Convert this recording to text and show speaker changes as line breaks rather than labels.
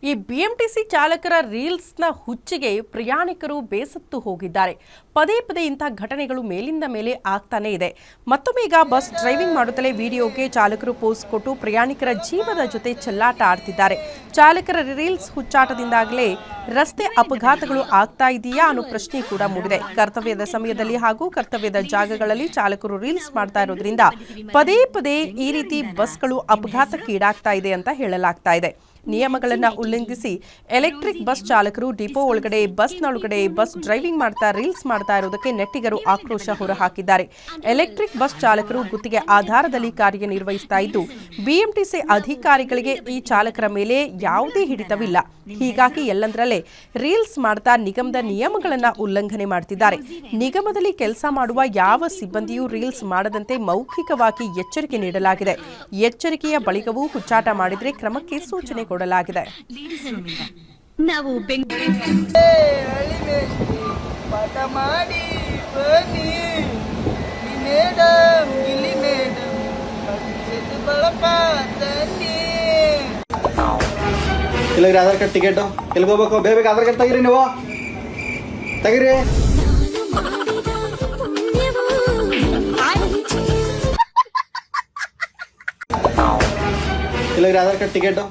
ಈ ಬಿಎಂಟಿಸಿ ಚಾಲಕರ ರೀಲ್ಸ್ನ ಹುಚ್ಚಿಗೆ ಪ್ರಯಾಣಿಕರು ಬೇಸತ್ತು ಹೋಗಿದ್ದಾರೆ. ಪದೇ ಪದೇ ಇಂಥ ಘಟನೆಗಳು ಮೇಲಿಂದ ಮೇಲೆ ಆಗ್ತಾನೆ ಇದೆ. ಮತ್ತೊಮ್ಮೆ ಈಗ ಬಸ್ ಡ್ರೈವಿಂಗ್ ಮಾಡುತ್ತಲೇ ವಿಡಿಯೋಗೆ ಚಾಲಕರು ಪೋಸ್ ಕೊಟ್ಟು ಪ್ರಯಾಣಿಕರ ಜೀವದ ಜೊತೆ ಚೆಲ್ಲಾಟ ಆಡ್ತಿದ್ದಾರೆ. ಚಾಲಕರ ರೀಲ್ಸ್ ಹುಚ್ಚಾಟದಿಂದಾಗಲೇ ರಸ್ತೆ ಅಪಘಾತಗಳು ಆಗ್ತಾ ಇದೆಯಾ ಅನ್ನೋ ಪ್ರಶ್ನೆ ಕೂಡ ಮೂಡಿದೆ. ಕರ್ತವ್ಯದ ಸಮಯದಲ್ಲಿ ಹಾಗೂ ಕರ್ತವ್ಯದ ಜಾಗಗಳಲ್ಲಿ ಚಾಲಕರು ರೀಲ್ಸ್ ಮಾಡ್ತಾ ಇರೋದ್ರಿಂದ ಪದೇ ಪದೇ ಈ ರೀತಿ ಬಸ್ಗಳು ಅಪಘಾತಕ್ಕೀಡಾಗ್ತಾ ಇದೆ ಅಂತ ಹೇಳಲಾಗ್ತಾ ಇದೆ. ನಿಯಮಗಳನ್ನು ಉಲ್ಲಂಘಿಸಿ ಎಲೆಕ್ಟ್ರಿಕ್ ಬಸ್ ಚಾಲಕರು ಡಿಪೋ ಒಳಗಡೆ ಬಸ್ನೊಳಗಡೆ ಬಸ್ ಡ್ರೈವಿಂಗ್ ಮಾಡ್ತಾ ರೀಲ್ಸ್ ಮಾಡ್ತಾ ಇರೋದಕ್ಕೆ ನೆಟ್ಟಿಗರು ಆಕ್ರೋಶ ಹೊರಹಾಕಿದ್ದಾರೆ. ಎಲೆಕ್ಟ್ರಿಕ್ ಬಸ್ ಚಾಲಕರು ಗುತ್ತಿಗೆ ಆಧಾರದಲ್ಲಿ ಕಾರ್ಯನಿರ್ವಹಿಸ್ತಾ ಇದ್ದು ಬಿಎಂಟಿಸಿ ಅಧಿಕಾರಿಗಳಿಗೆ ಈ ಚಾಲಕರ ಮೇಲೆ ಯಾವುದೇ ಹಿಡಿತವಿಲ್ಲ. ಹೀಗಾಗಿ ಎಲ್ಲಂದರಲ್ಲೇ ರೀಲ್ಸ್ ಮಾಡ್ತಾ ನಿಗಮದ ನಿಯಮಗಳನ್ನು ಉಲ್ಲಂಘನೆ ಮಾಡ್ತಿದ್ದಾರೆ. ನಿಗಮದಲ್ಲಿ ಕೆಲಸ ಮಾಡುವ ಯಾವ ಸಿಬ್ಬಂದಿಯೂ ರೀಲ್ಸ್ ಮಾಡದಂತೆ ಮೌಖಿಕವಾಗಿ ಎಚ್ಚರಿಕೆ ನೀಡಲಾಗಿದೆ. ಎಚ್ಚರಿಕೆಯ ಬಳಿಕವೂ ಹುಚ್ಚಾಟ ಮಾಡಿದರೆ ಕ್ರಮಕ್ಕೆ ಸೂಚನೆ ಕೊಡಲಾಗಿದೆ.
ನಾವು
ಇಲ್ಲಾಗ್ರಿ ಆಧಾರ್ ಕಾರ್ಡ್ ಟಿಕೆಟ್ ಎಲ್ಲಿಗೆ ಹೋಗ್ಬೇಕು? ಬೇಗ ಆಧಾರ್ ಕಾರ್ಡ್ ತೆಗಿರಿ, ನೀವು ತೆಗಿರಿ. ಇಲ್ಲಾಗ್ರಿ ಆಧಾರ್ ಕಾರ್ಡ್ ಟಿಕೆಟ್